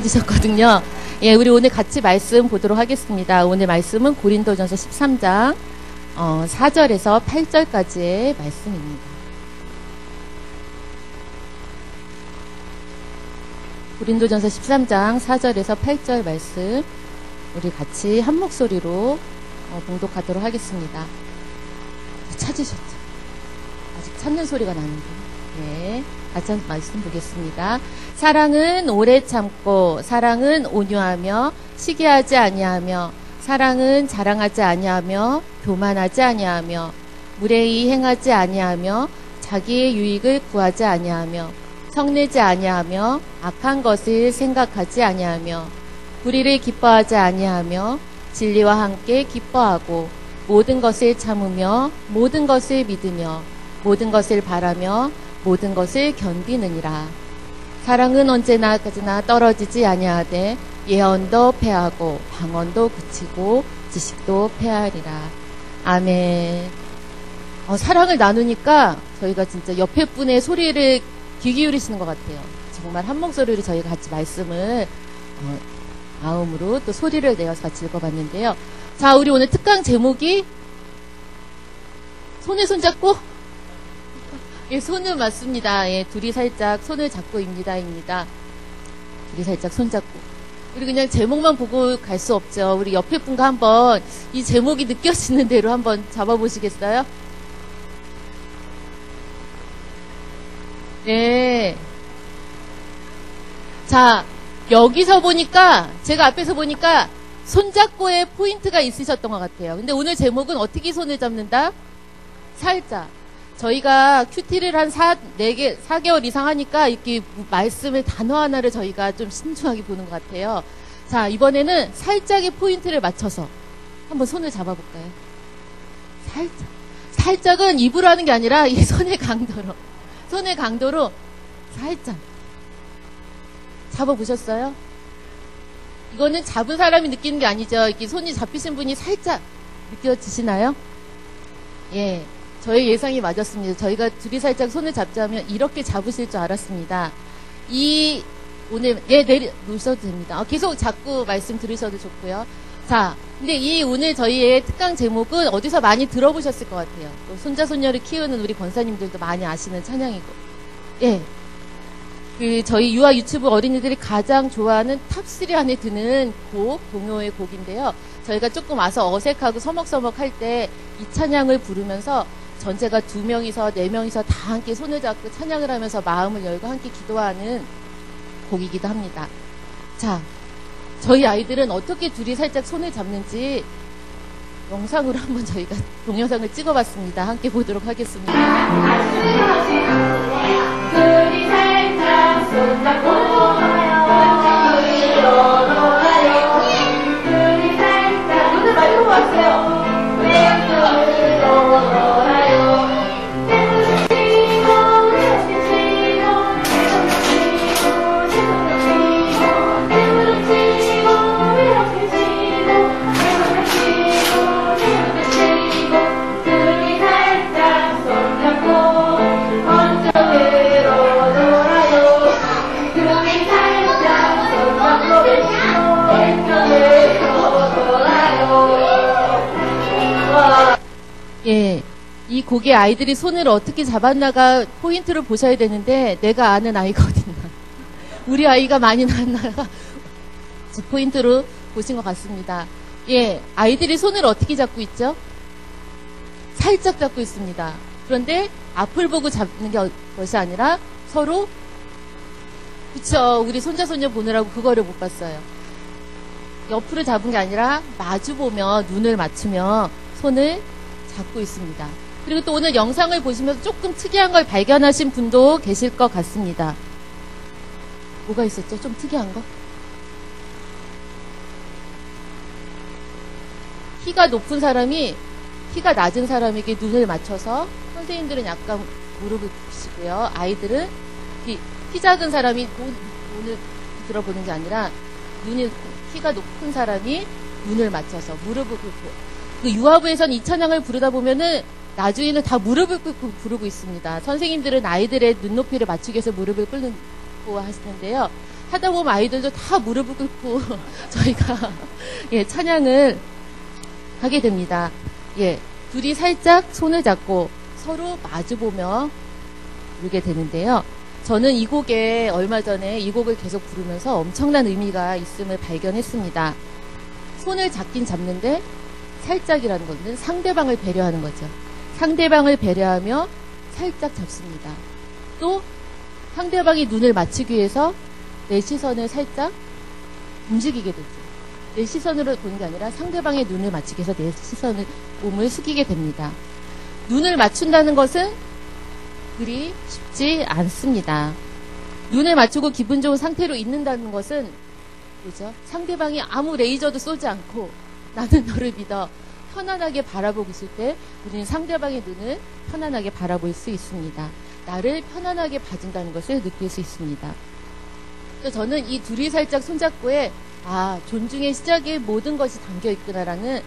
주셨거든요. 예, 우리 오늘 같이 말씀 보도록 하겠습니다. 오늘 말씀은 고린도전서 13장 4절에서 8절까지의 말씀입니다. 고린도전서 13장 4절에서 8절 말씀 우리 같이 한 목소리로 봉독하도록 하겠습니다. 찾으셨죠? 아직 찾는 소리가 나는데. 네, 같이 한 말씀 보겠습니다. 사랑은 오래 참고 사랑은 온유하며 시기하지 아니하며 사랑은 자랑하지 아니하며 교만하지 아니하며 무례히 행하지 아니하며 자기의 유익을 구하지 아니하며 성내지 아니하며 악한 것을 생각하지 아니하며 불의를 기뻐하지 아니하며 진리와 함께 기뻐하고 모든 것을 참으며 모든 것을 믿으며 모든 것을 바라며 모든 것을 견디느니라. 사랑은 언제나까지나 떨어지지 아니하되 예언도 패하고 방언도 그치고 지식도 패하리라. 아멘. 사랑을 나누니까 저희가 진짜 옆에 분의 소리를 귀 기울이시는 것 같아요. 정말 한 목소리로 저희가 같이 말씀을 마음으로 또 소리를 내어서 같이 읽어봤는데요. 자, 우리 오늘 특강 제목이 손에 손잡고? 예, 손을 맞습니다. 예, 둘이 살짝 손을 잡고입니다. 둘이 살짝 손잡고. 우리 그냥 제목만 보고 갈 수 없죠. 우리 옆에 분과 한번 이 제목이 느껴지는 대로 한번 잡아보시겠어요? 네. 자, 여기서 보니까, 제가 앞에서 보니까 손잡고의 포인트가 있으셨던 것 같아요. 근데 오늘 제목은 어떻게 손을 잡는다? 살짝. 저희가 큐티를 한 4개월 이상 하니까 이렇게 말씀의 단어 하나를 저희가 좀 신중하게 보는 것 같아요. 자, 이번에는 살짝의 포인트를 맞춰서 한번 손을 잡아볼까요? 살짝. 살짝은 입으로 하는 게 아니라 이 손의 강도로 살짝. 잡아보셨어요? 이거는 잡은 사람이 느끼는 게 아니죠. 이렇게 손이 잡히신 분이 살짝 느껴지시나요? 예. 저의 예상이 맞았습니다. 저희가 둘이 살짝 손을 잡자면 이렇게 잡으실 줄 알았습니다. 오늘, 놓으셔도 됩니다. 계속 잡고 말씀 들으셔도 좋고요. 자, 근데 오늘 저희의 특강 제목은 어디서 많이 들어보셨을 것 같아요. 또 손자, 손녀를 키우는 우리 권사님들도 많이 아시는 찬양이고. 예. 저희 유아 유튜브 어린이들이 가장 좋아하는 탑3 안에 드는 곡, 동요의 곡인데요. 저희가 조금 와서 어색하고 서먹서먹 할 때 이 찬양을 부르면서 전체가 2명이서 4명이서 다 함께 손을 잡고 찬양을 하면서 마음을 열고 함께 기도하는 곡이기도 합니다. 자, 저희 아이들은 어떻게 둘이 살짝 손을 잡는지 영상으로 한번 저희가 동영상을 찍어봤습니다. 함께 보도록 하겠습니다. 둘이 살짝 손잡고 둘이 놀아요. 둘이 살짝 눈을 많이 보고 왔어요. 둘이 놀아요. 예, 이 곡의 아이들이 손을 어떻게 잡았나가 포인트를 보셔야 되는데 내가 아는 아이가 어딨나. 우리 아이가 많이 나왔나가 포인트로 보신 것 같습니다. 예, 아이들이 손을 어떻게 잡고 있죠? 살짝 잡고 있습니다. 그런데 앞을 보고 잡는 것이 아니라 서로 그쵸, 우리 손자 손녀 보느라고 그거를 못 봤어요. 옆으로 잡은 게 아니라 마주보며 눈을 맞추며 손을 잡고 있습니다. 그리고 또 오늘 영상을 보시면서 조금 특이한 걸 발견하신 분도 계실 것 같습니다. 뭐가 있었죠? 좀 특이한 거? 키가 높은 사람이 키가 낮은 사람에게 눈을 맞춰서 선생님들은 약간 무릎을 꿇으시고요. 아이들은 키 작은 사람이 눈을 들어보는 게 아니라 키가 높은 사람이 눈을 맞춰서 무릎을 꿇고 그 유아부에서는 이 찬양을 부르다 보면은 나중에는 다 무릎을 꿇고 부르고 있습니다. 선생님들은 아이들의 눈높이를 맞추기 위해서 무릎을 꿇고 하시는데요. 하다 보면 아이들도 다 무릎을 꿇고 저희가 예, 찬양을 하게 됩니다. 예, 둘이 살짝 손을 잡고 서로 마주보며 부르게 되는데요. 저는 이 곡에 얼마 전에 이 곡을 계속 부르면서 엄청난 의미가 있음을 발견했습니다. 손을 잡긴 잡는데 살짝이라는 것은 상대방을 배려하는 거죠. 상대방을 배려하며 살짝 잡습니다. 또 상대방이 눈을 맞추기 위해서 내 시선을 살짝 움직이게 되죠. 내 시선으로 보는 게 아니라 상대방의 눈을 맞추기 위해서 내 시선을, 몸을 숙이게 됩니다. 눈을 맞춘다는 것은 그리 쉽지 않습니다. 눈을 맞추고 기분 좋은 상태로 있는다는 것은 그죠? 상대방이 아무 레이저도 쏘지 않고 나는 너를 믿어 편안하게 바라보고 있을 때 우리는 상대방의 눈을 편안하게 바라볼 수 있습니다. 나를 편안하게 봐준다는 것을 느낄 수 있습니다. 그래서 저는 이 둘이 살짝 손잡고에 존중의 시작에 모든 것이 담겨있구나라는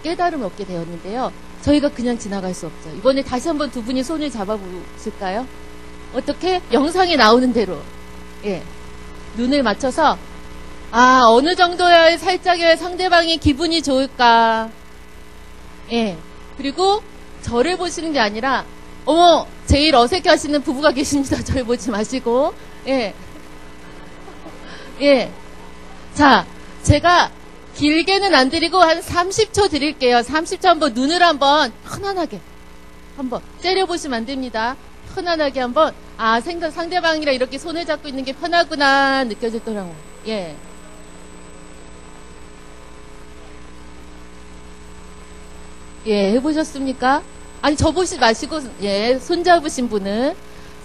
깨달음을 얻게 되었는데요. 저희가 그냥 지나갈 수 없죠. 이번에 다시 한번 두 분이 손을 잡아보실까요? 어떻게? 영상에 나오는 대로 예, 눈을 맞춰서 어느 정도야 살짝이야 상대방이 기분이 좋을까. 예, 그리고 저를 보시는 게 아니라 어머 제일 어색해 하시는 부부가 계십니다. 저를 보지 마시고 예, 예. 자, 제가 길게는 안 드리고 한 30초 드릴게요. 30초 한번 눈을 한번 편안하게 한번 째려보시면 안 됩니다. 편안하게 한번 상대방이랑 이렇게 손을 잡고 있는 게 편하구나 느껴지더라고요. 예. 예, 해보셨습니까? 아니, 저 보지 마시고, 예, 손잡으신 분은.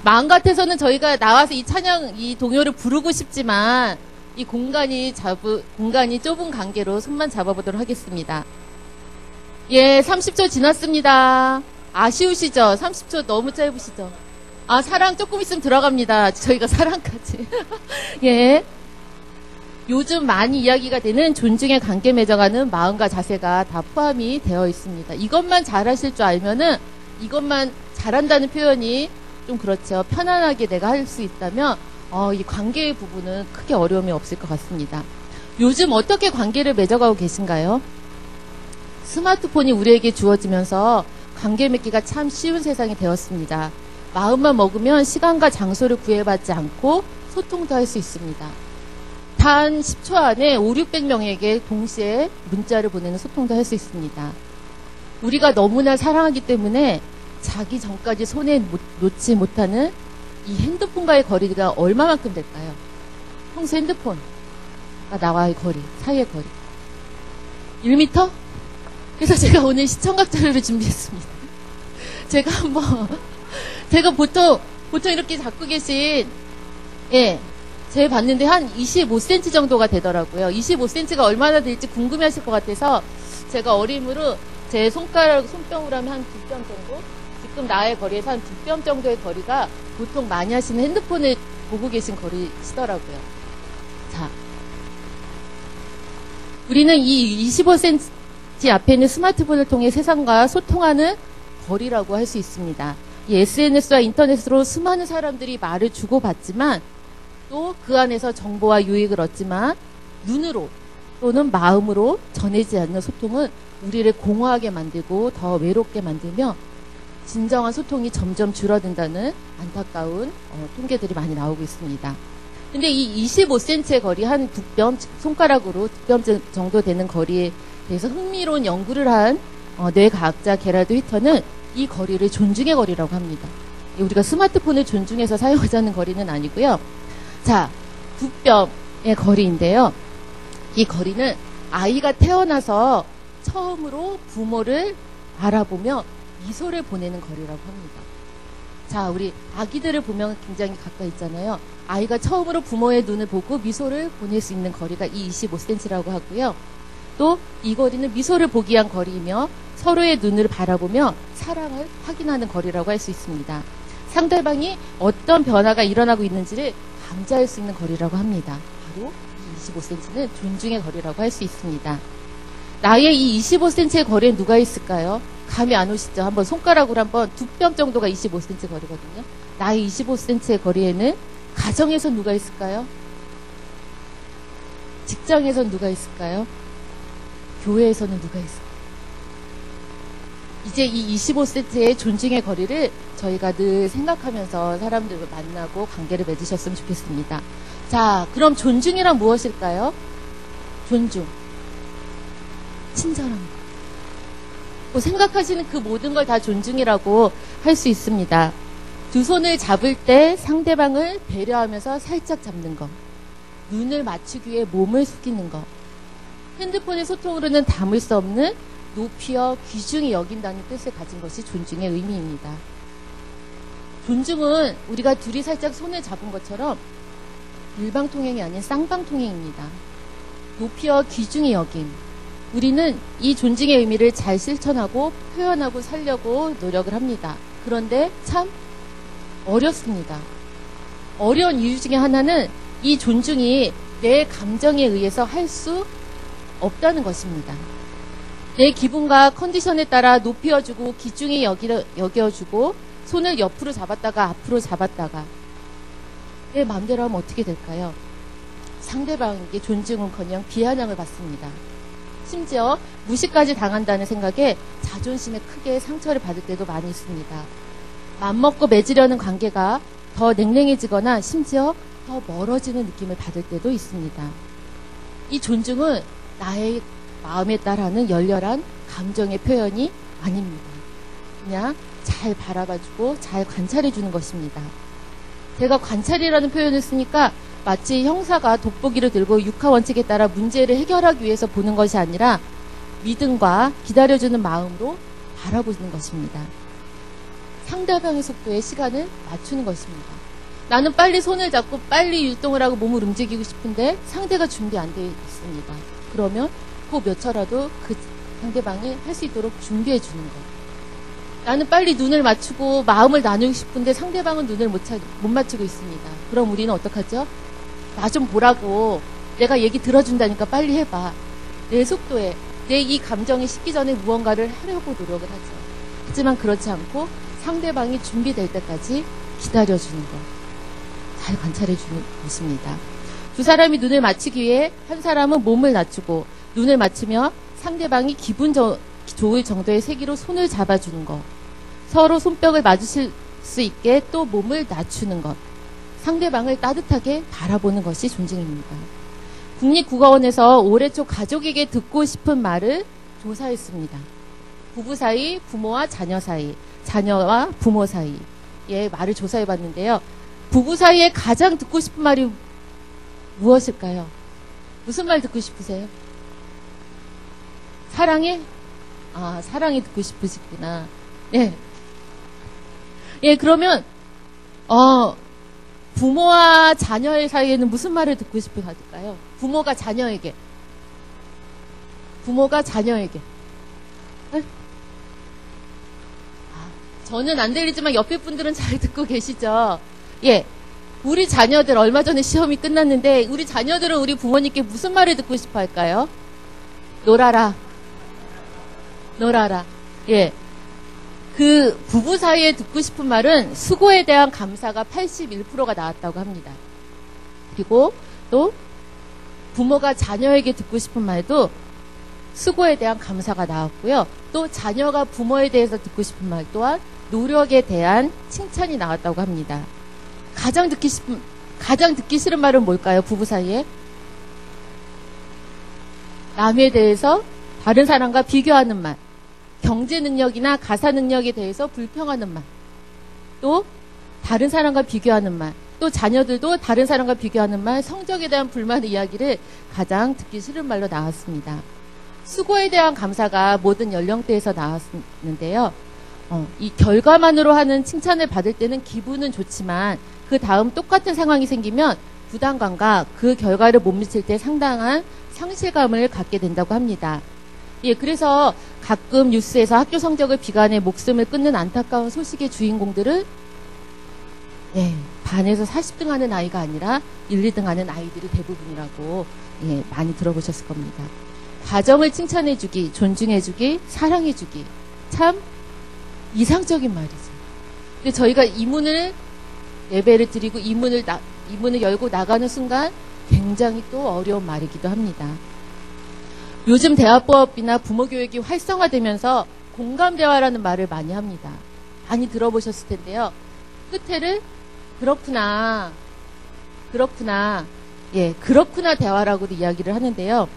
마음 같아서는 저희가 나와서 이 찬양, 이 동요를 부르고 싶지만, 이 공간이 좁은 관계로 손만 잡아보도록 하겠습니다. 예, 30초 지났습니다. 아쉬우시죠? 30초 너무 짧으시죠? 사랑 조금 있으면 들어갑니다. 저희가 사랑까지. 예. 요즘 많이 이야기가 되는 존중의 관계 맺어가는 마음과 자세가 다 포함이 되어 있습니다. 이것만 잘하실 줄 알면은 이것만 잘한다는 표현이 좀 그렇죠. 편안하게 내가 할 수 있다면 이 관계의 부분은 크게 어려움이 없을 것 같습니다. 요즘 어떻게 관계를 맺어가고 계신가요? 스마트폰이 우리에게 주어지면서 관계 맺기가 참 쉬운 세상이 되었습니다. 마음만 먹으면 시간과 장소를 구애받지 않고 소통도 할 수 있습니다. 단 10초 안에 500~600명에게 동시에 문자를 보내는 소통도 할 수 있습니다. 우리가 너무나 사랑하기 때문에 자기 전까지 손에 놓지 못하는 이 핸드폰과의 거리가 얼마만큼 될까요? 평소 핸드폰과 나와의 거리, 사이의 거리 1m? 그래서 제가 오늘 시청각 자료를 준비했습니다. 제가 보통 이렇게 잡고 계신 제가 봤는데 한 25cm 정도가 되더라고요. 25cm가 얼마나 될지 궁금해 하실 것 같아서 제가 어림으로 제 손병으로 하면 한 2뼘 정도? 지금 나의 거리에서 한 2뼘 정도의 거리가 보통 많이 하시는 핸드폰을 보고 계신 거리시더라고요. 자, 우리는 이 25cm 앞에 있는 스마트폰을 통해 세상과 소통하는 거리라고 할 수 있습니다. 이 SNS와 인터넷으로 수많은 사람들이 말을 주고받지만 또 그 안에서 정보와 유익을 얻지만 눈으로 또는 마음으로 전해지지 않는 소통은 우리를 공허하게 만들고 더 외롭게 만들며 진정한 소통이 점점 줄어든다는 안타까운 통계들이 많이 나오고 있습니다. 근데 이 25cm의 거리, 한 2뼘, 손가락으로 2뼘 정도 되는 거리에 대해서 흥미로운 연구를 한 뇌과학자 게라드 휘터는 이 거리를 존중의 거리라고 합니다. 우리가 스마트폰을 존중해서 사용하자는 거리는 아니고요. 자, 2뼘의 거리인데요. 이 거리는 아이가 태어나서 처음으로 부모를 바라보며 미소를 보내는 거리라고 합니다. 자, 우리 아기들을 보면 굉장히 가까이 있잖아요. 아이가 처음으로 부모의 눈을 보고 미소를 보낼 수 있는 거리가 이 25cm라고 하고요. 또 이 거리는 미소를 보기 위한 거리이며 서로의 눈을 바라보며 사랑을 확인하는 거리라고 할 수 있습니다. 상대방이 어떤 변화가 일어나고 있는지를 감지할 수 있는 거리라고 합니다. 바로 이 25cm는 존중의 거리라고 할 수 있습니다. 나의 이 25cm의 거리에 누가 있을까요? 감이 안 오시죠? 한번 손가락으로 한번 2뼘 정도가 25cm 거리거든요. 나의 25cm의 거리에는 가정에서 누가 있을까요? 직장에선 누가 있을까요? 교회에서는 누가 있을까요? 이제 이 25세트의 존중의 거리를 저희가 늘 생각하면서 사람들을 만나고 관계를 맺으셨으면 좋겠습니다. 자, 그럼 존중이란 무엇일까요? 존중. 친절함. 생각하시는 그 모든 걸 다 존중이라고 할 수 있습니다. 두 손을 잡을 때 상대방을 배려하면서 살짝 잡는 것. 눈을 맞추기 위해 몸을 숙이는 것. 핸드폰의 소통으로는 담을 수 없는 높이어 귀중히 여긴다는 뜻을 가진 것이 존중의 의미입니다. 존중은 우리가 둘이 살짝 손을 잡은 것처럼 일방통행이 아닌 쌍방통행입니다. 높이어 귀중히 여김. 우리는 이 존중의 의미를 잘 실천하고 표현하고 살려고 노력을 합니다. 그런데 참 어렵습니다. 어려운 이유 중에 하나는 이 존중이 내 감정에 의해서 할 수 없다는 것입니다. 내 기분과 컨디션에 따라 높여주고 귀중히 여겨주고 손을 옆으로 잡았다가 앞으로 잡았다가 내 마음대로 하면 어떻게 될까요? 상대방에게 존중은커녕 비아냥을 받습니다. 심지어 무시까지 당한다는 생각에 자존심에 크게 상처를 받을 때도 많이 있습니다. 맘먹고 맺으려는 관계가 더 냉랭해지거나 심지어 더 멀어지는 느낌을 받을 때도 있습니다. 이 존중은 나의 마음에 따라하는 열렬한 감정의 표현이 아닙니다. 그냥 잘 바라봐주고 잘 관찰해주는 것입니다. 제가 관찰이라는 표현을 쓰니까 마치 형사가 돋보기를 들고 육하원칙에 따라 문제를 해결하기 위해서 보는 것이 아니라 믿음과 기다려주는 마음으로 바라보는 것입니다. 상대방의 속도에 시간을 맞추는 것입니다. 나는 빨리 손을 잡고 빨리 율동을 하고 몸을 움직이고 싶은데 상대가 준비 안 되어 있습니다. 그러면 그 몇 초라도 그 상대방이 할 수 있도록 준비해 주는 것. 나는 빨리 눈을 맞추고 마음을 나누고 싶은데 상대방은 눈을 못 맞추고 있습니다. 그럼 우리는 어떡하죠? 나 좀 보라고. 내가 얘기 들어준다니까 빨리 해봐. 내 속도에 내 이 감정이 식기 전에 무언가를 하려고 노력을 하죠. 하지만 그렇지 않고 상대방이 준비될 때까지 기다려주는 것. 잘 관찰해주는 것입니다. 두 사람이 눈을 맞추기 위해 한 사람은 몸을 낮추고 눈을 맞추며 상대방이 기분 좋을 정도의 세기로 손을 잡아주는 것. 서로 손뼉을 맞으실 수 있게 또 몸을 낮추는 것. 상대방을 따뜻하게 바라보는 것이 존중입니다. 국립국어원에서 올해 초 가족에게 듣고 싶은 말을 조사했습니다. 부부 사이, 부모와 자녀 사이, 자녀와 부모 사이의 말을 조사해봤는데요. 부부 사이에 가장 듣고 싶은 말이 무엇일까요? 무슨 말 듣고 싶으세요? 사랑해? 아, 사랑이 듣고 싶으시구나. 예. 예, 그러면, 부모와 자녀의 사이에는 무슨 말을 듣고 싶으실까요? 부모가 자녀에게. 부모가 자녀에게. 저는 안 들리지만 옆에 분들은 잘 듣고 계시죠? 예. 우리 자녀들 얼마 전에 시험이 끝났는데 우리 자녀들은 우리 부모님께 무슨 말을 듣고 싶어 할까요? 놀아라. 놀아라. 예. 그 부부 사이에 듣고 싶은 말은 수고에 대한 감사가 81%가 나왔다고 합니다. 그리고 또 부모가 자녀에게 듣고 싶은 말도 수고에 대한 감사가 나왔고요. 또 자녀가 부모에 대해서 듣고 싶은 말 또한 노력에 대한 칭찬이 나왔다고 합니다. 가장 듣기 싫은 말은 뭘까요? 부부 사이에? 남에 대해서 다른 사람과 비교하는 말, 경제 능력이나 가사 능력에 대해서 불평하는 말, 또 다른 사람과 비교하는 말, 또 자녀들도 다른 사람과 비교하는 말, 성적에 대한 불만 이야기를 가장 듣기 싫은 말로 나왔습니다. 수고에 대한 감사가 모든 연령대에서 나왔는데요. 이 결과만으로 하는 칭찬을 받을 때는 기분은 좋지만 그 다음 똑같은 상황이 생기면 부담감과 그 결과를 못 미칠 때 상당한 상실감을 갖게 된다고 합니다. 예, 그래서 가끔 뉴스에서 학교 성적을 비관해 목숨을 끊는 안타까운 소식의 주인공들은 예, 반에서 40등 하는 아이가 아니라 1, 2등 하는 아이들이 대부분이라고 예, 많이 들어보셨을 겁니다. 가정을 칭찬해주기, 존중해주기, 사랑해주기 참 이상적인 말이죠. 근데 저희가 이 문을 예배를 드리고 이 문을 열고 나가는 순간 굉장히 또 어려운 말이기도 합니다. 요즘 대화법이나 부모교육이 활성화되면서 공감대화라는 말을 많이 합니다. 많이 들어보셨을 텐데요. 끝에를 그렇구나, 그렇구나 대화라고도 이야기를 하는데요.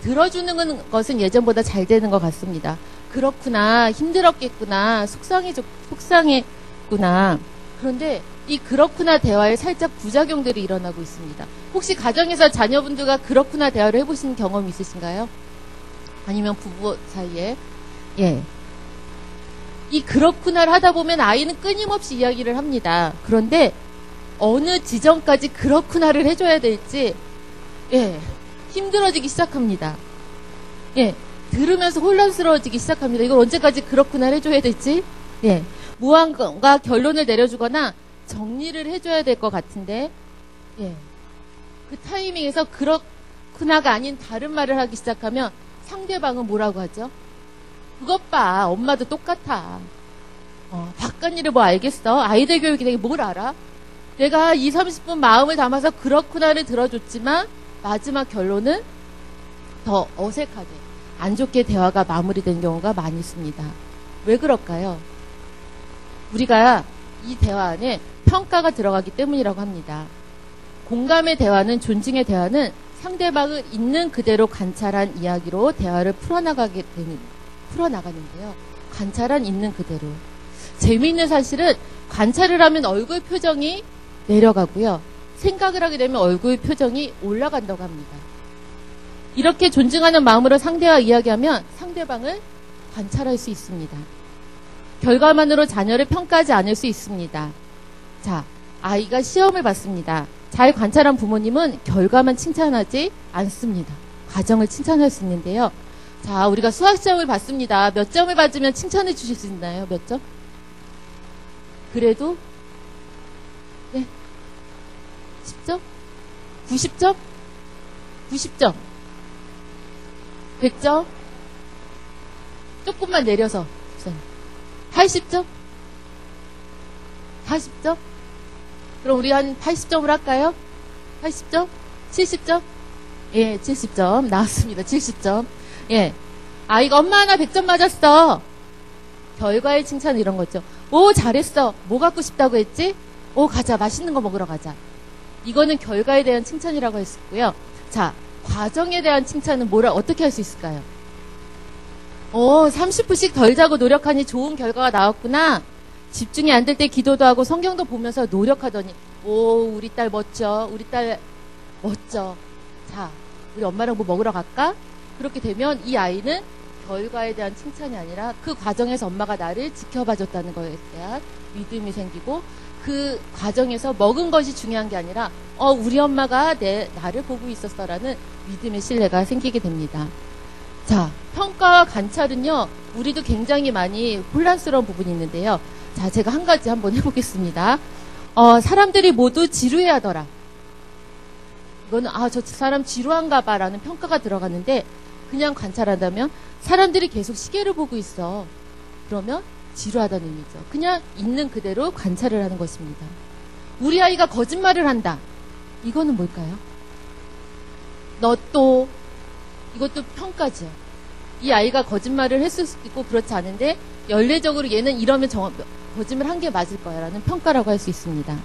들어주는 것은 예전보다 잘 되는 것 같습니다. 그렇구나, 힘들었겠구나, 속상했구나. 그런데 이 그렇구나 대화에 살짝 부작용들이 일어나고 있습니다. 혹시 가정에서 자녀분들과 그렇구나 대화를 해보신 경험 있으신가요? 아니면 부부 사이에? 예. 이 그렇구나를 하다 보면 아이는 끊임없이 이야기를 합니다. 그런데 어느 지점까지 그렇구나를 해줘야 될지, 힘들어지기 시작합니다. 들으면서 혼란스러워지기 시작합니다. 이걸 언제까지 그렇구나를 해줘야 될지, 무언가 결론을 내려주거나 정리를 해줘야 될 것 같은데, 그 타이밍에서 그렇구나가 아닌 다른 말을 하기 시작하면 상대방은 뭐라고 하죠? 그것 봐, 엄마도 똑같아. 바깥 일을 뭐 알겠어? 아이들 교육이 되게 뭘 알아? 내가 2, 30분 마음을 담아서 그렇구나를 들어줬지만 마지막 결론은 더 어색하게, 안 좋게 대화가 마무리된 경우가 많이 있습니다. 왜 그럴까요? 우리가 이 대화 안에 평가가 들어가기 때문이라고 합니다. 공감의 대화는, 존중의 대화는 상대방을 있는 그대로 관찰한 이야기로 대화를 풀어나가는데요. 관찰한 있는 그대로. 재미있는 사실은 관찰을 하면 얼굴 표정이 내려가고요. 생각을 하게 되면 얼굴 표정이 올라간다고 합니다. 이렇게 존중하는 마음으로 상대와 이야기하면 상대방을 관찰할 수 있습니다. 결과만으로 자녀를 평가하지 않을 수 있습니다. 자, 아이가 시험을 봤습니다. 잘 관찰한 부모님은 결과만 칭찬하지 않습니다. 과정을 칭찬할 수 있는데요. 자, 우리가 수학 시험을 봤습니다. 몇 점을 받으면 칭찬해 주실 수 있나요? 몇 점? 그래도 10점? 90점? 90점? 100점? 조금만 내려서 80점? 40점? 그럼 우리 한 80점을 할까요? 80점? 70점? 70점 나왔습니다. 70점. 아이가 엄마 나 100점 맞았어. 결과의 칭찬 이런 거죠. 오 잘했어. 뭐 갖고 싶다고 했지? 오 가자. 맛있는 거 먹으러 가자. 이거는 결과에 대한 칭찬이라고 했었고요. 자, 과정에 대한 칭찬은 어떻게 할 수 있을까요? 30분씩 덜 자고 노력하니 좋은 결과가 나왔구나. 집중이 안 될 때 기도도 하고 성경도 보면서 노력하더니 우리 딸 멋져. 우리 딸 멋져. 자, 우리 엄마랑 뭐 먹으러 갈까? 그렇게 되면 이 아이는 결과에 대한 칭찬이 아니라 그 과정에서 엄마가 나를 지켜봐줬다는 것에 대한 믿음이 생기고, 그 과정에서 먹은 것이 중요한 게 아니라 우리 엄마가 나를 보고 있었어라는 믿음의 신뢰가 생기게 됩니다. 자, 평가와 관찰은요, 우리도 굉장히 많이 혼란스러운 부분이 있는데요. 자, 제가 한 가지 한번 해보겠습니다. 사람들이 모두 지루해하더라. 이거는 저 사람 지루한가 봐라는 평가가 들어가는데, 그냥 관찰한다면 사람들이 계속 시계를 보고 있어. 그러면 지루하다는 의미죠. 그냥 있는 그대로 관찰을 하는 것입니다. 우리 아이가 거짓말을 한다. 이거는 뭘까요? 이것도 평가죠. 이 아이가 거짓말을 했을 수도 있고 그렇지 않은데 연례적으로 얘는 이러면 거짓말 한 게 맞을 거야 라는 평가라고 할 수 있습니다.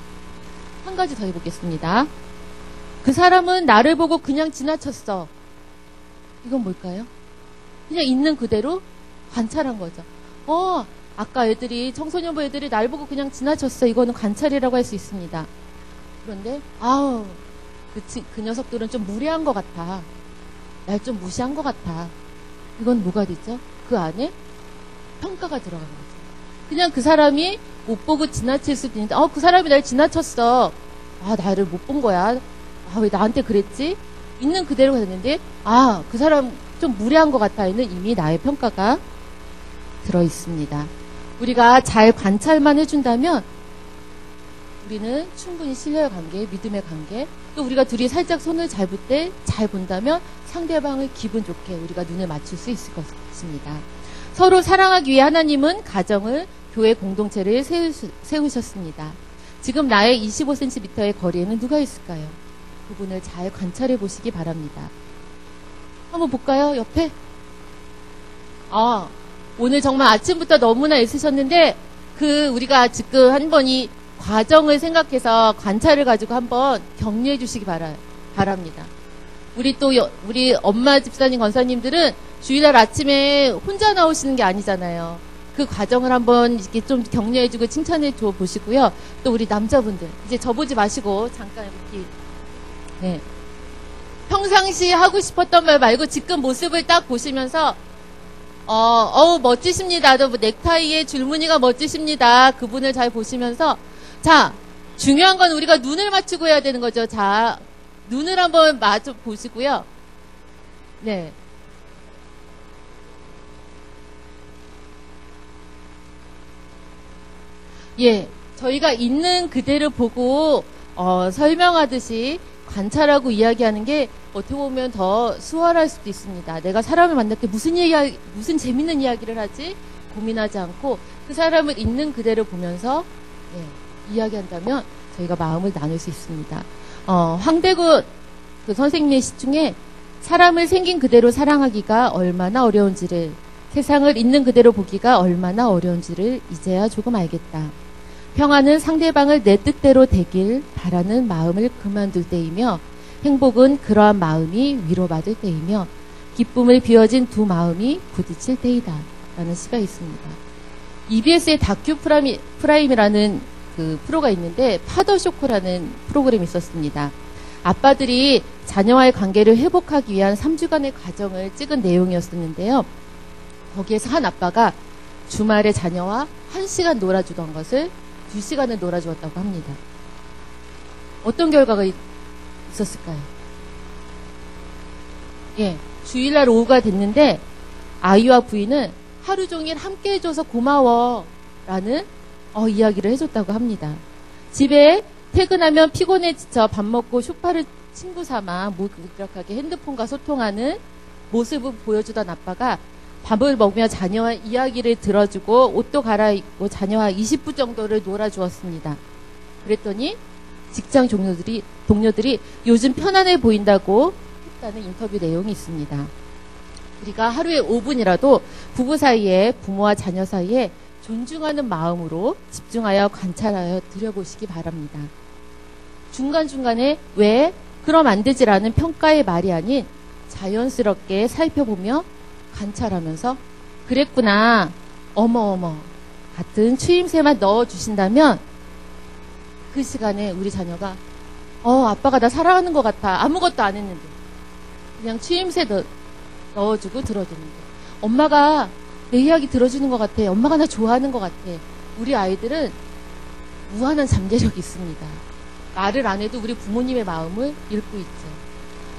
한 가지 더 해보겠습니다. 그 사람은 나를 보고 그냥 지나쳤어. 이건 뭘까요? 그냥 있는 그대로 관찰한 거죠. 아까 청소년부 애들이 날 보고 그냥 지나쳤어. 이거는 관찰이라고 할 수 있습니다. 그런데 그 녀석들은 좀 무례한 것 같아. 날 좀 무시한 것 같아. 이건 뭐가 되죠? 그 안에 평가가 들어간 거죠. 그냥 그 사람이 못 보고 지나칠 수도 있는데 그 사람이 날 지나쳤어. 나를 못 본 거야. 왜 나한테 그랬지? 있는 그대로 됐는데 그 사람 좀 무례한 것 같아에는 이미 나의 평가가 들어있습니다. 우리가 잘 관찰만 해준다면 우리는 충분히 신뢰의 관계, 믿음의 관계, 또 우리가 둘이 살짝 손을 잡을 때 잘 본다면 상대방을 기분 좋게 우리가 눈을 맞출 수 있을 것입니다. 서로 사랑하기 위해 하나님은 가정을, 교회 공동체를 세우셨습니다. 지금 나의 25cm의 거리에는 누가 있을까요? 그분을 잘 관찰해 보시기 바랍니다. 한번 볼까요? 옆에? 오늘 정말 아침부터 너무나 애쓰셨는데, 우리가 지금 한번 이 과정을 생각해서 관찰을 가지고 한번 격려해 주시기 바랍니다. 우리 엄마 집사님, 권사님들은 주일날 아침에 혼자 나오시는 게 아니잖아요. 그 과정을 한번 이렇게 좀 격려해 주고 칭찬해 줘 보시고요. 또 우리 남자분들, 이제 저보지 마시고, 잠깐 이렇게, 네. 평상시 하고 싶었던 말 말고 지금 모습을 딱 보시면서, 멋지십니다. 넥타이의 줄무늬가 멋지십니다. 그분을 잘 보시면서, 자, 중요한 건 우리가 눈을 맞추고 해야 되는 거죠. 자, 눈을 한번 마주 보시고요. 네. 예. 저희가 있는 그대로 보고, 설명하듯이 관찰하고 이야기하는 게 어떻게 보면 더 수월할 수도 있습니다. 내가 사람을 만날 때 무슨 재밌는 이야기를 하지? 고민하지 않고 그 사람을 있는 그대로 보면서 이야기한다면 저희가 마음을 나눌 수 있습니다. 황대구 그 선생님의 시 중에 사람을 생긴 그대로 사랑하기가 얼마나 어려운지를, 세상을 있는 그대로 보기가 얼마나 어려운지를 이제야 조금 알겠다. 평화는 상대방을 내 뜻대로 되길 바라는 마음을 그만둘 때이며, 행복은 그러한 마음이 위로받을 때이며, 기쁨을 비워진 두 마음이 부딪힐 때이다. 라는 시가 있습니다. EBS의 다큐 프라임이라는 그 프로가 있는데, 파더쇼크라는 프로그램이 있었습니다. 아빠들이 자녀와의 관계를 회복하기 위한 3주간의 과정을 찍은 내용이었었는데요. 거기에서 한 아빠가 주말에 자녀와 1시간 놀아주던 것을 2시간을 놀아주었다고 합니다. 어떤 결과가 있었을까요? 예, 주일날 오후가 됐는데 아이와 부인은 하루 종일 함께 해줘서 고마워 라는 이야기를 해줬다고 합니다. 집에 퇴근하면 피곤해 지쳐 밥 먹고 소파를 친구 삼아 무기력하게 핸드폰과 소통하는 모습을 보여주던 아빠가 밥을 먹으며 자녀와 이야기를 들어주고 옷도 갈아입고 자녀와 20분 정도를 놀아주었습니다. 그랬더니 직장 동료들이 요즘 편안해 보인다고 했다는 인터뷰 내용이 있습니다. 우리가 하루에 5분이라도 부부 사이에, 부모와 자녀 사이에 존중하는 마음으로 집중하여 관찰하여 들여보시기 바랍니다. 중간중간에 왜 그럼 안 되지라는 평가의 말이 아닌 자연스럽게 살펴보며 관찰하면서 그랬구나, 어머어머 같은 추임새만 넣어주신다면 그 시간에 우리 자녀가 아빠가 나 사랑하는 것 같아. 아무것도 안 했는데 그냥 추임새 넣어주고 들어주는데 엄마가 내 이야기 들어주는 것 같아. 엄마가 나 좋아하는 것 같아. 우리 아이들은 무한한 잠재력이 있습니다. 말을 안 해도 우리 부모님의 마음을 읽고 있죠.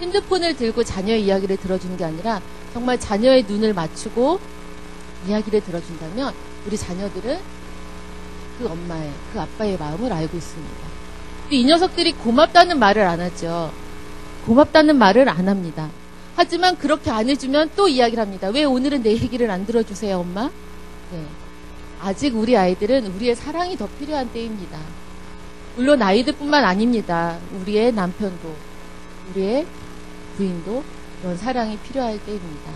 핸드폰을 들고 자녀의 이야기를 들어주는 게 아니라 정말 자녀의 눈을 맞추고 이야기를 들어준다면 우리 자녀들은 그 엄마의, 그 아빠의 마음을 알고 있습니다. 이 녀석들이 고맙다는 말을 안 하죠. 고맙다는 말을 안 합니다. 하지만 그렇게 안 해주면 또 이야기를 합니다. 왜 오늘은 내 얘기를 안 들어주세요, 엄마? 네. 아직 우리 아이들은 우리의 사랑이 더 필요한 때입니다. 물론 아이들뿐만 아닙니다. 우리의 남편도, 우리의 부인도 이런 사랑이 필요할 때입니다.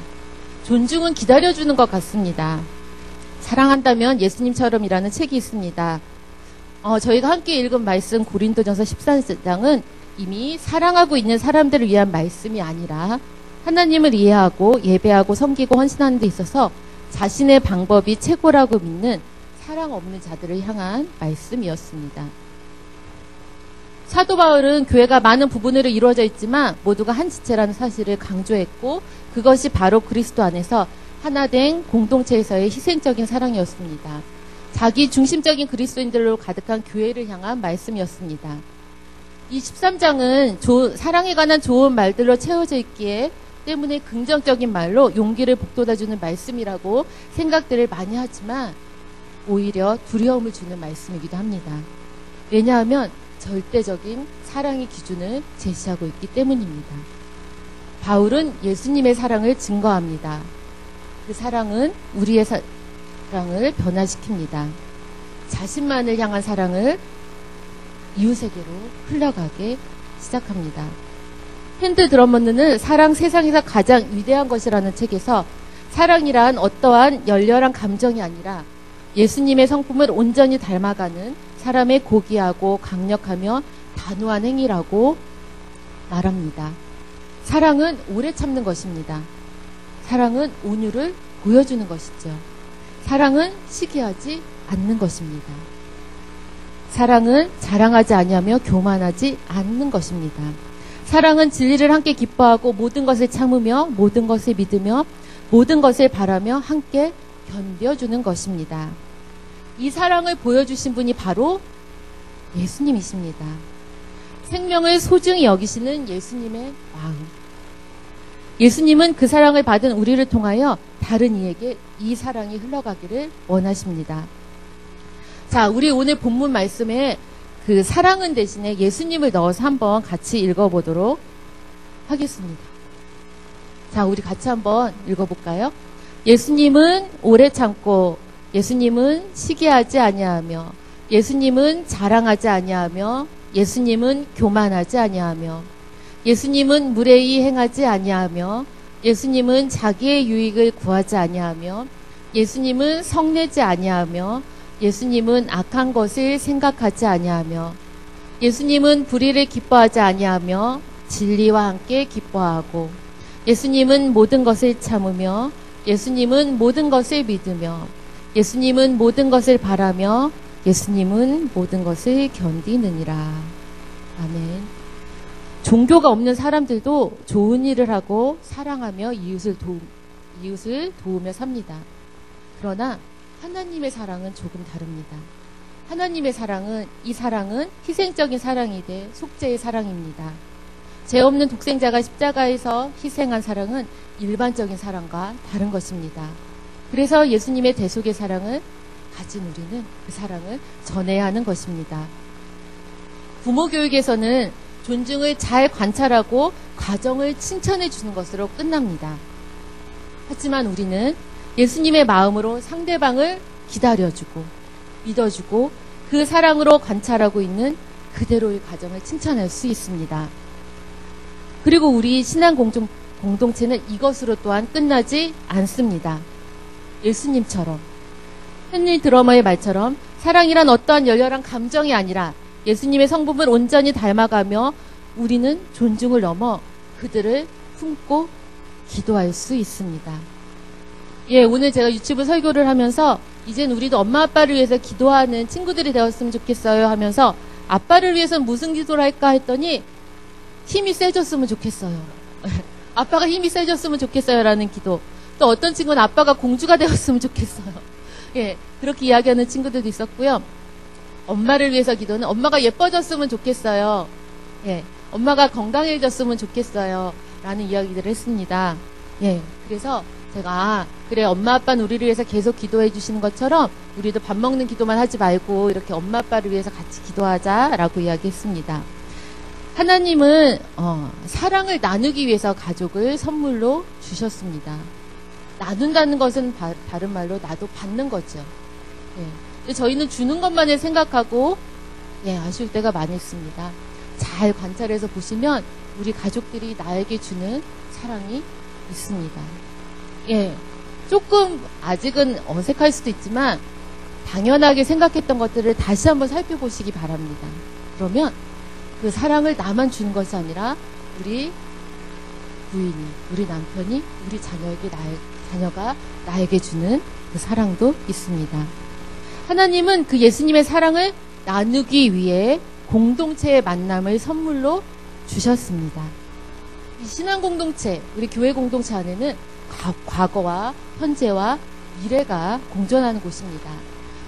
존중은 기다려주는 것 같습니다. 사랑한다면 예수님처럼이라는 책이 있습니다. 저희가 함께 읽은 말씀 고린도전서 14장은 이미 사랑하고 있는 사람들을 위한 말씀이 아니라 하나님을 이해하고 예배하고 섬기고 헌신하는 데 있어서 자신의 방법이 최고라고 믿는 사랑 없는 자들을 향한 말씀이었습니다. 사도 바울은 교회가 많은 부분으로 이루어져 있지만 모두가 한 지체라는 사실을 강조했고 그것이 바로 그리스도 안에서 하나된 공동체에서의 희생적인 사랑이었습니다. 자기 중심적인 그리스도인들로 가득한 교회를 향한 말씀이었습니다. 이 13장은 사랑에 관한 좋은 말들로 채워져 있기에 때문에 긍정적인 말로 용기를 북돋아주는 말씀이라고 생각들을 많이 하지만 오히려 두려움을 주는 말씀이기도 합니다. 왜냐하면 절대적인 사랑의 기준을 제시하고 있기 때문입니다. 바울은 예수님의 사랑을 증거합니다. 그 사랑은 우리의 사랑을 변화시킵니다. 자신만을 향한 사랑을 이웃에게로 흘러가게 시작합니다. 핸드 드러먼드는 사랑 세상에서 가장 위대한 것이라는 책에서 사랑이란 어떠한 열렬한 감정이 아니라 예수님의 성품을 온전히 닮아가는 사람의 고귀하고 강력하며 단호한 행위라고 말합니다. 사랑은 오래 참는 것입니다. 사랑은 온유를 보여주는 것이죠. 사랑은 시기하지 않는 것입니다. 사랑은 자랑하지 아니하며 교만하지 않는 것입니다. 사랑은 진리를 함께 기뻐하고 모든 것을 참으며 모든 것을 믿으며 모든 것을 바라며 함께 견뎌주는 것입니다. 이 사랑을 보여주신 분이 바로 예수님이십니다. 생명을 소중히 여기시는 예수님의 마음. 예수님은 그 사랑을 받은 우리를 통하여 다른 이에게 이 사랑이 흘러가기를 원하십니다. 자, 우리 오늘 본문 말씀에 그 사랑은 대신에 예수님을 넣어서 한번 같이 읽어보도록 하겠습니다. 자, 우리 같이 한번 읽어볼까요? 예수님은 오래 참고, 예수님은 시기하지 아니하며, 예수님은 자랑하지 아니하며, 예수님은 교만하지 아니하며, 예수님은 무례히 행하지 아니하며, 예수님은 자기의 유익을 구하지 아니하며, 예수님은 성내지 아니하며, 예수님은 악한 것을 생각하지 아니하며, 예수님은 불의를 기뻐하지 아니하며 진리와 함께 기뻐하고, 예수님은 모든 것을 참으며, 예수님은 모든 것을 믿으며, 예수님은 모든 것을 바라며, 예수님은 모든 것을 견디느니라. 아멘. 종교가 없는 사람들도 좋은 일을 하고 사랑하며 이웃을 도우며 삽니다. 그러나 하나님의 사랑은 조금 다릅니다. 하나님의 사랑은, 이 사랑은 희생적인 사랑이 돼 속죄의 사랑입니다. 죄 없는 독생자가 십자가에서 희생한 사랑은 일반적인 사랑과 다른 것입니다. 그래서 예수님의 대속의 사랑을 가진 우리는 그 사랑을 전해야 하는 것입니다. 부모 교육에서는 존중을 잘 관찰하고 과정을 칭찬해 주는 것으로 끝납니다. 하지만 우리는 예수님의 마음으로 상대방을 기다려주고 믿어주고 그 사랑으로 관찰하고 있는 그대로의 과정을 칭찬할 수 있습니다. 그리고 우리 신앙 공동체는 이것으로 또한 끝나지 않습니다. 예수님처럼, 헨리 드러머의 말처럼 사랑이란 어떠한 열렬한 감정이 아니라 예수님의 성품을 온전히 닮아가며 우리는 존중을 넘어 그들을 품고 기도할 수 있습니다. 예, 오늘 제가 유치부 설교를 하면서 이젠 우리도 엄마 아빠를 위해서 기도하는 친구들이 되었으면 좋겠어요 하면서 아빠를 위해서는 무슨 기도를 할까 했더니 힘이 세졌으면 좋겠어요. 아빠가 힘이 세졌으면 좋겠어요 라는 기도. 또 어떤 친구는 아빠가 공주가 되었으면 좋겠어요. 예, 그렇게 이야기하는 친구들도 있었고요. 엄마를 위해서 기도는 엄마가 예뻐졌으면 좋겠어요. 예, 엄마가 건강해졌으면 좋겠어요 라는 이야기들을 했습니다. 예, 그래서 제가 그래 엄마 아빠는 우리를 위해서 계속 기도해 주시는 것처럼 우리도 밥 먹는 기도만 하지 말고 이렇게 엄마 아빠를 위해서 같이 기도하자라고 이야기했습니다. 하나님은 사랑을 나누기 위해서 가족을 선물로 주셨습니다. 나눈다는 것은 다른 말로 나도 받는 거죠. 예. 근데 저희는 주는 것만을 생각하고 아쉬울 때가 많이 있습니다. 잘 관찰해서 보시면 우리 가족들이 나에게 주는 사랑이 있습니다. 예, 조금 아직은 어색할 수도 있지만 당연하게 생각했던 것들을 다시 한번 살펴보시기 바랍니다. 그러면 그 사랑을 나만 주는 것이 아니라 우리 부인이, 우리 남편이, 우리 자녀가 나에게 주는 그 사랑도 있습니다. 하나님은 그 예수님의 사랑을 나누기 위해 공동체의 만남을 선물로 주셨습니다. 이 신앙 공동체, 우리 교회 공동체 안에는 과거와 현재와 미래가 공존하는 곳입니다.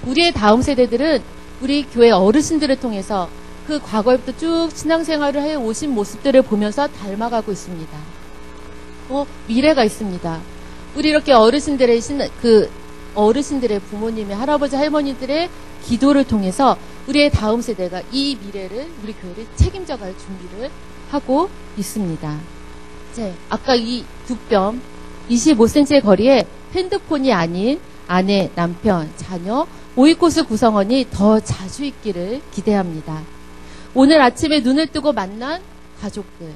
우리의 다음 세대들은 우리 교회 어르신들을 통해서 그 과거에부터 쭉 신앙생활을 해 오신 모습들을 보면서 닮아가고 있습니다. 미래가 있습니다. 우리 이렇게 어르신들의 부모님의 할아버지 할머니들의 기도를 통해서 우리의 다음 세대가 이 미래를 우리 교회를 책임져갈 준비를 하고 있습니다. 이제 아까 이 두 뼘 25cm의 거리에 핸드폰이 아닌 아내, 남편, 자녀, 오이코스 구성원이 더 자주 있기를 기대합니다. 오늘 아침에 눈을 뜨고 만난 가족들.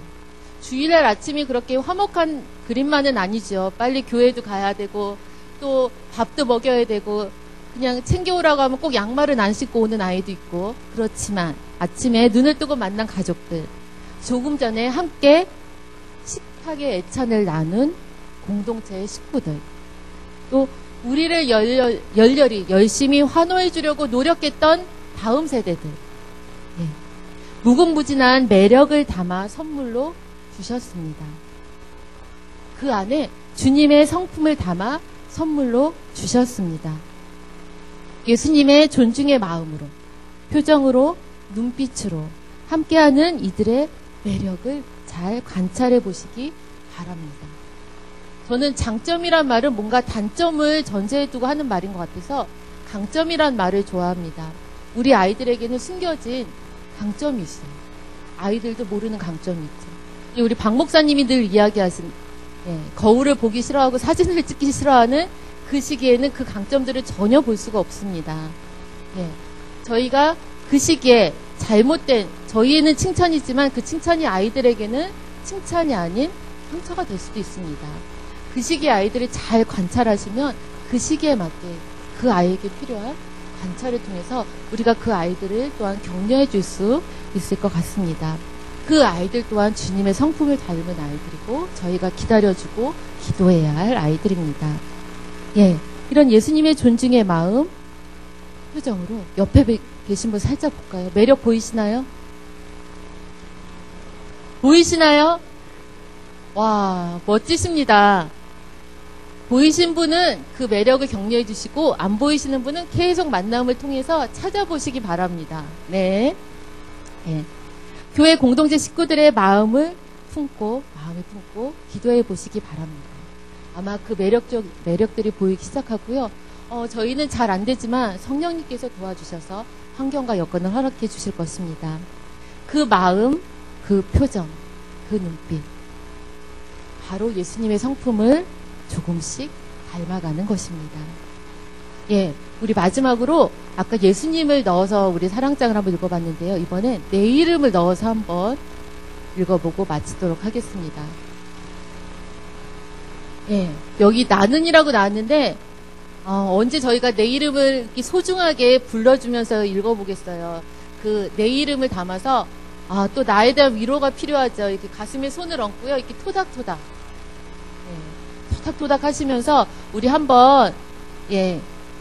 주일날 아침이 그렇게 화목한 그림만은 아니죠. 빨리 교회도 가야 되고 또 밥도 먹여야 되고 그냥 챙겨오라고 하면 꼭 양말은 안 신고 오는 아이도 있고 그렇지만 아침에 눈을 뜨고 만난 가족들, 조금 전에 함께 식탁의 애찬을 나눈 공동체의 식구들, 또 우리를 열렬히 열심히 환호해 주려고 노력했던 다음 세대들, 예. 무궁무진한 매력을 담아 선물로 주셨습니다. 그 안에 주님의 성품을 담아 선물로 주셨습니다. 예수님의 존중의 마음으로, 표정으로, 눈빛으로 함께하는 이들의 매력을 잘 관찰해 보시기 바랍니다. 저는 장점이란 말은 뭔가 단점을 전제해 두고 하는 말인 것 같아서 강점이란 말을 좋아합니다. 우리 아이들에게는 숨겨진 강점이 있어요. 아이들도 모르는 강점이 있죠. 우리 박 목사님이 늘 이야기하신 거울을 보기 싫어하고 사진을 찍기 싫어하는 그 시기에는 그 강점들을 전혀 볼 수가 없습니다. 저희가 그 시기에 잘못된, 저희에는 칭찬이지만 그 칭찬이 아이들에게는 칭찬이 아닌 상처가 될 수도 있습니다. 그 시기에 아이들을 잘 관찰하시면 그 시기에 맞게 그 아이에게 필요한 관찰을 통해서 우리가 그 아이들을 또한 격려해 줄 수 있을 것 같습니다. 그 아이들 또한 주님의 성품을 닮은 아이들이고 저희가 기다려주고 기도해야 할 아이들입니다. 이런 예수님의 존중의 마음 표정으로 옆에 계신 분 살짝 볼까요? 매력 보이시나요? 보이시나요? 와, 멋지십니다. 보이신 분은 그 매력을 격려해 주시고 안 보이시는 분은 계속 만남을 통해서 찾아보시기 바랍니다. 교회 공동체 식구들의 마음을 품고 기도해 보시기 바랍니다. 아마 그 매력들이 보이기 시작하고요. 저희는 잘 안 되지만 성령님께서 도와주셔서 환경과 여건을 허락해 주실 것입니다. 그 마음, 그 표정, 그 눈빛, 바로 예수님의 성품을 조금씩 닮아가는 것입니다. 우리 마지막으로 아까 예수님을 넣어서 우리 사랑장을 한번 읽어봤는데요. 이번엔 내 이름을 넣어서 한번 읽어보고 마치도록 하겠습니다. 여기 나는이라고 나왔는데 언제 저희가 내 이름을 이렇게 소중하게 불러주면서 읽어보겠어요. 그 내 이름을 담아서 또 나에 대한 위로가 필요하죠. 이렇게 가슴에 손을 얹고요. 이렇게 토닥토닥 토닥토닥 하시면서 우리 한번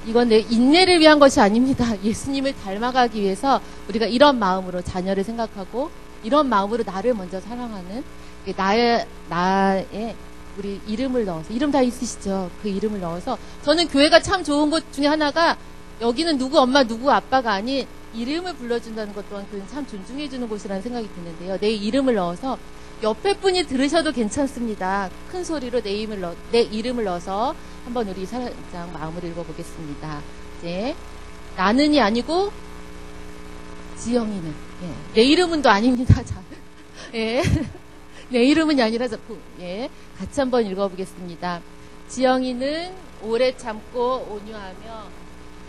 이건 내 인내를 위한 것이 아닙니다. 예수님을 닮아가기 위해서 우리가 이런 마음으로 자녀를 생각하고 이런 마음으로 나를 먼저 사랑하는 나의 우리 이름을 넣어서, 이름 다 있으시죠? 그 이름을 넣어서, 저는 교회가 참 좋은 것 중에 하나가 여기는 누구 엄마 누구 아빠가 아닌 이름을 불러준다는 것 또한 그는 참 존중해주는 곳이라는 생각이 드는데요. 내 이름을 넣어서 옆에 분이 들으셔도 괜찮습니다. 큰 소리로 내 이름을 넣어서 한번 우리 사랑장 마음을 읽어보겠습니다. 이제 나는이 아니고 지영이는, 내 이름은도 아닙니다. 자, 내 이름은 아니라 같이 한번 읽어보겠습니다. 지영이는 오래 참고 온유하며,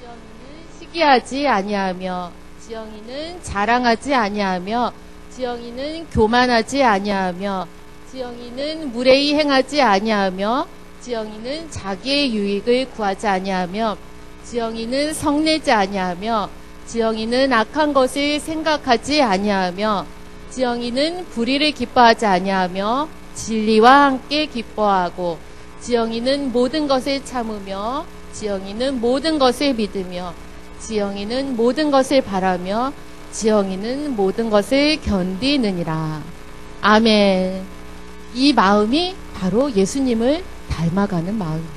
지영이는 시기하지 아니하며, 지영이는 자랑하지 아니하며, 지영이는 교만하지 아니하며, 지영이는 무례히 행하지 아니하며, 지영이는 자기의 유익을 구하지 아니하며, 지영이는 성내지 아니하며, 지영이는 악한 것을 생각하지 아니하며, 지영이는 불의를 기뻐하지 아니하며 진리와 함께 기뻐하고, 지영이는 모든 것을 참으며, 지영이는 모든 것을 믿으며, 지영이는 모든 것을 바라며, 지영이는 모든 것을 견디느니라. 아멘. 이 마음이 바로 예수님을 닮아가는 마음입니다.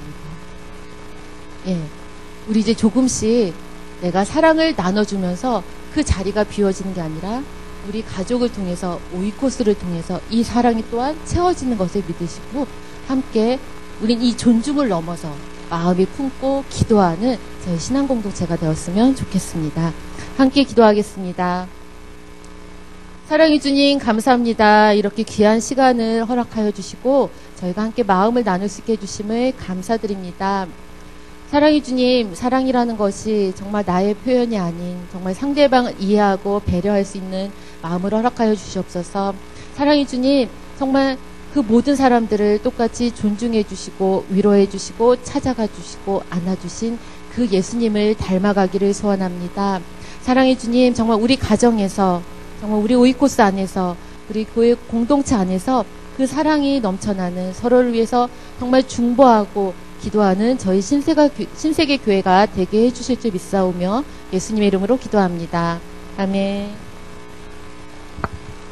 우리 이제 조금씩 내가 사랑을 나눠주면서 그 자리가 비워지는 게 아니라 우리 가족을 통해서, 오이코스를 통해서 이 사랑이 또한 채워지는 것을 믿으시고 함께 우린 이 존중을 넘어서 마음이 품고 기도하는 저희 신앙공동체가 되었으면 좋겠습니다. 함께 기도하겠습니다. 사랑의 주님 감사합니다. 이렇게 귀한 시간을 허락하여 주시고 저희가 함께 마음을 나눌 수 있게 해주심을 감사드립니다. 사랑의 주님, 사랑이라는 것이 정말 나의 표현이 아닌 정말 상대방을 이해하고 배려할 수 있는 마음을 허락하여 주시옵소서. 사랑의 주님, 정말 그 모든 사람들을 똑같이 존중해 주시고 위로해 주시고 찾아가 주시고 안아주신 그 예수님을 닮아가기를 소원합니다. 사랑의 주님, 정말 우리 가정에서, 정말 우리 오이코스 안에서, 우리 교회 공동체 안에서 그 사랑이 넘쳐나는, 서로를 위해서 정말 중보하고 기도하는 저희 신세계 교회가 되게 해주실 줄 믿사오며 예수님의 이름으로 기도합니다. 아멘.